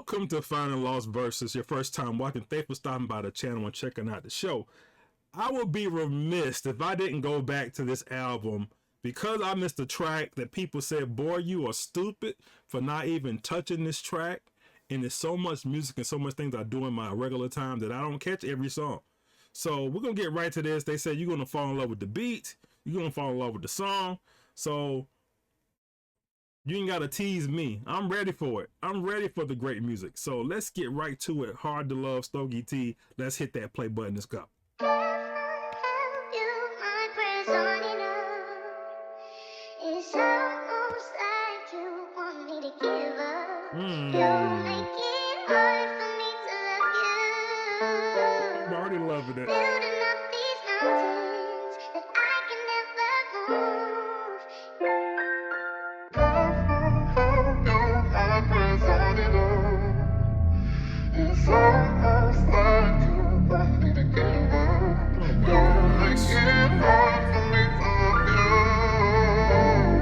Welcome to Finding Lost Verses, your first time watching. Thanks for stopping by the channel and checking out the show. I would be remiss if I didn't go back to this album because I missed a track that people said, boy, you are stupid for not even touching this track. And there's so much music and so much things I do in my regular time that I don't catch every song. So we're going to get right to this. They said you're going to fall in love with the beat. You're going to fall in love with the song. So you ain't got to tease me. I'm ready for it. I'm ready for the great music. So let's get right to it. Hard to Love, Stogie T. Let's hit that play button. Let's go. I'm already loving it. Building up these mountains that I can never move. It's almost like you want me to give up. You're making hard for me to love you.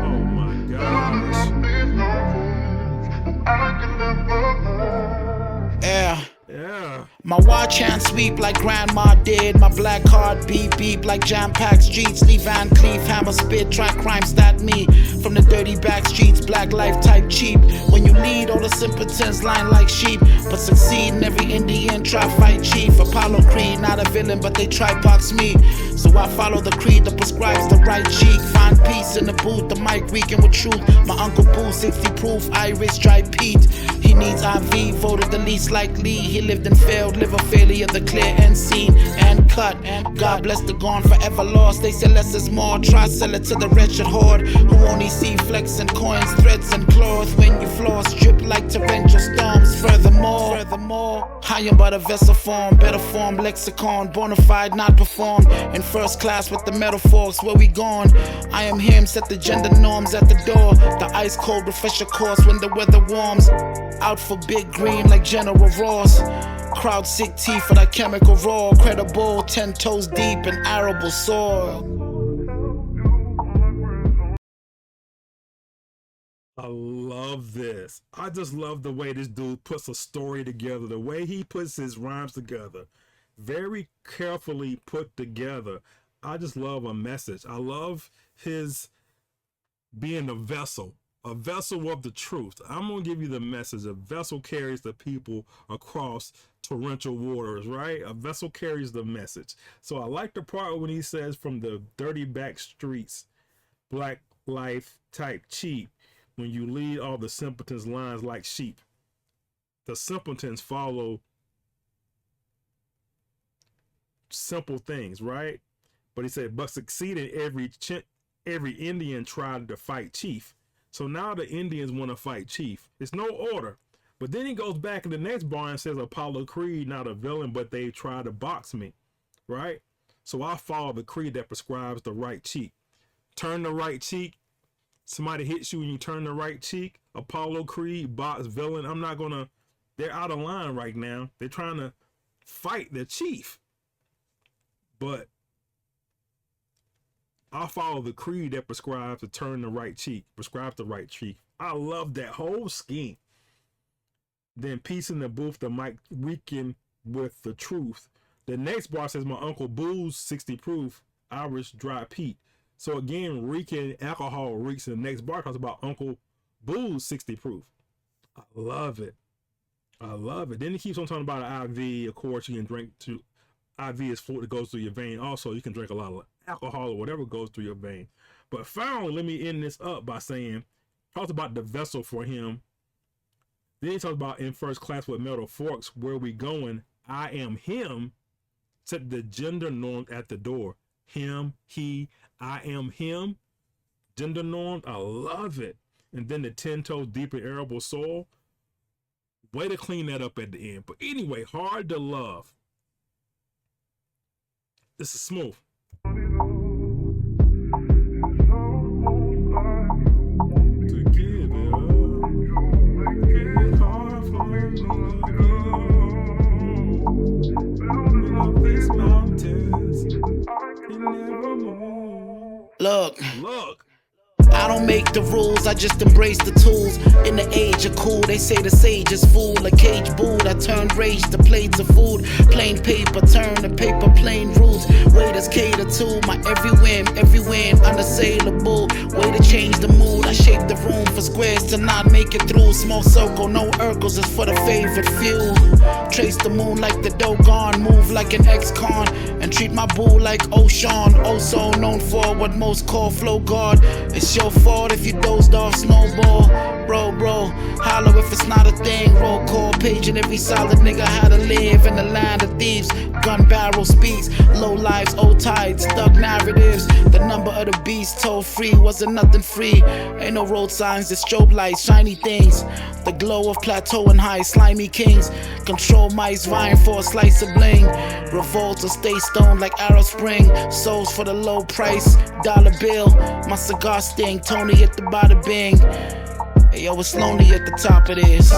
Oh my gosh. These mountains that I can never move. Yeah. Yeah. My watch hand sweep like grandma did. My black card beep beep like jam-packed streets. Lee Van Cleef, hammer spit, track crime stat me. From the dirty back streets, black life type cheap. When you lead, all the simpletons line like sheep. But succeed in every Indian try fight chief. Apollo Creed, not a villain, but they try box me. So I follow the creed that prescribes the right cheek. Find peace in the booth, the mic reeking with truth. My Uncle Boo, 60 proof, Irish dry Pete. He needs IV, voted the least likely. He lived and failed, liver failure, the clear end seen and cut. And God bless the gone, forever lost. They say less is more. Try sell it to the wretched horde who only see flex and coins, threads and cloth. When you floss, drip like torrential storms. Furthermore, I am but a vessel form, better form, lexicon, bona fide, not performed. In first class with the metaphors, where we gone? I am him, set the gender norms at the door. The ice cold refresher course when the weather warms. Out for big green like General Ross. Crowd sick tea for that chemical raw. Credible, 10 toes deep in arable soil. I love this. I just love the way this dude puts a story together. The way he puts his rhymes together. Very carefully put together. I just love a message. I love his being a vessel of the truth. I'm going to give you the message. A vessel carries the people across torrential waters, right? A vessel carries the message. So I like the part when he says from the dirty back streets, black life type cheap, when you lead all the simpletons lines like sheep. The simpletons follow simple things, right? But he said, but succeeded every Indian tried to fight chief. So now the Indians want to fight chief. It's no order. But then he goes back in the next bar and says, Apollo Creed, not a villain, but they try to box me, right? So I follow the creed that prescribes the right cheek. Turn the right cheek. Somebody hits you and you turn the right cheek. Apollo Creed, box, villain. I'm not going to, they're out of line right now. They're trying to fight the chief. But I follow the creed that prescribes to turn the right cheek, prescribes the right cheek. I love that whole scheme. Then peace in the booth, the mic reeking with the truth. The next bar says, my Uncle Boo's 60 proof, Irish dry Pete. So again, reeking alcohol reeks in the next bar talks about Uncle Boo's 60 proof. I love it. I love it. Then he keeps on talking about an IV. Of course, you can drink to IV is fluid that goes through your vein. Also, you can drink a lot of alcohol or whatever goes through your vein. But finally, let me end this up by saying, talks about the vessel for him. Then he talks about in first class with metal forks, where we going? I am him. Set the gender norm at the door. Him, he, I am him. Gender norms, I love it. And then the 10 toes deep in arable soil. Way to clean that up at the end. But anyway, hard to love. This is smooth. Look, Look. I don't make the rules, I just embrace the tools. In the age of cool, they say the sage is fool. A cage booed, I turn rage to plates of food. Plain paper, turn the paper plain rules. Waiters cater to my every whim, unassailable. Way to change the mood, I shape the room for squares to not make it through. Small circle, no Urkels, is for the favorite few. Trace the moon like the Dogon, move like an ex-con, and treat my boo like Ocean. Also known for what most call flow guard. It's your fault if you dozed off snowball. Bro, holler if it's not a thing. Roll call, paging every solid nigga how to live in the land of thieves. Gun barrel speaks, low lives, old tides, thug narratives. The number of the beast toll free, wasn't nothing free. Ain't no road signs, just strobe lights, shiny things. The glow of plateau and high, slimy kings. Control mice vying for a slice of bling. Revolt or stay stoned like Arrow Spring. Souls for the low price, dollar bill. My cigar sting, Tony at the bada bing. Hey yo, it's lonely at the top of this.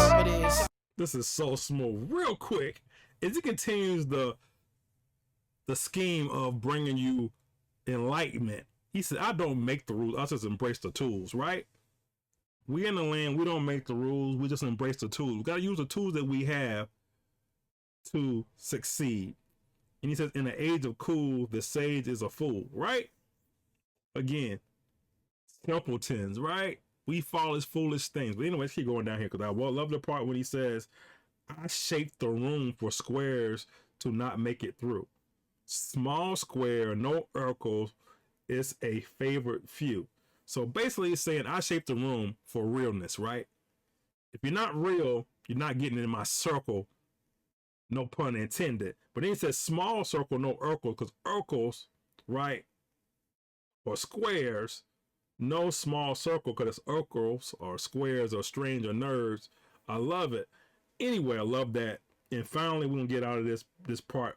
This is so smooth. Real quick, as it continues the scheme of bringing you enlightenment, he said, I don't make the rules, I just embrace the tools, right? We in the land, we don't make the rules, we just embrace the tools. We gotta use the tools that we have to succeed. And he says, in the age of cool, the sage is a fool, right? Again, simpletons, right? We follow his foolish things. But anyway, let's keep going down here because I love the part when he says, I shaped the room for squares to not make it through. Small square, no Urkels, is a favorite few. So basically it's saying I shaped the room for realness, right? If you're not real, you're not getting in my circle, no pun intended. But then he says small circle, no Urkel, because Urkels, right, or squares, no small circle, because it's Urkels or squares or strange or nerds. I love it. Anyway, I love that. And finally, we're going to get out of this part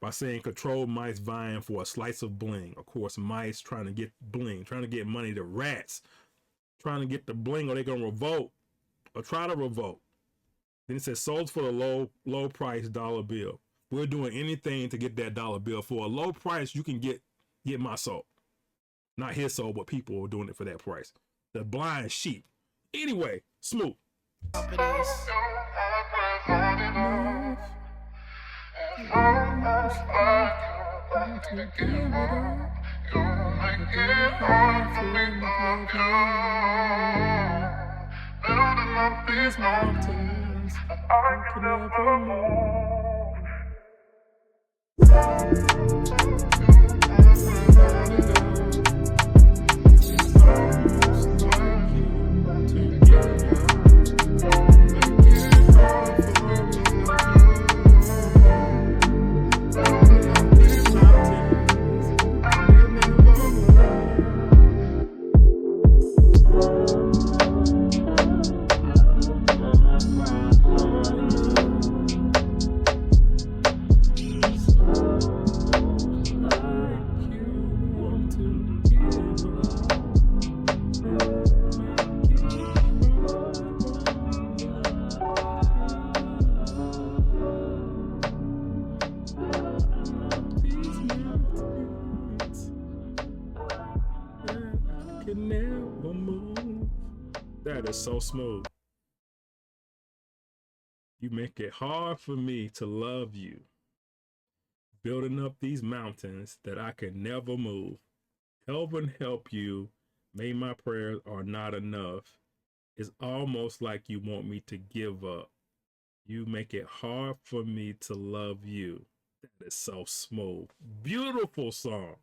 by saying control mice vying for a slice of bling. Of course, mice trying to get bling, trying to get money to rats, trying to get the bling or they're going to revolt or try to revolt. Then it says sold for the low price dollar bill. We're doing anything to get that dollar bill. For a low price, you can get my soul. Not his soul, but people are doing it for that price. The blind sheep. Anyway, smooth. These mountains, I can never move. That is so smooth. You make it hard for me to love you. Building up these mountains that I can never move. Heaven help you. May my prayers are not enough. It's almost like you want me to give up. You make it hard for me to love you. That is so smooth. Beautiful song.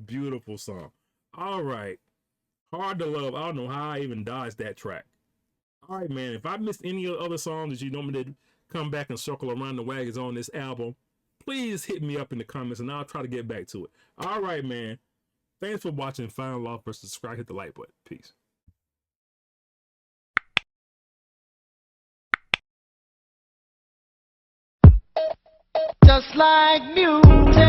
Beautiful song. All right. Hard to love. I don't know how I even dodged that track. All right, man. If I missed any other songs that you want me to come back and circle around the wagons on this album, please hit me up in the comments and I'll try to get back to it. All right, man. Thanks for watching Final Law vs. Subscribe. Hit the like button. Peace. Just like music.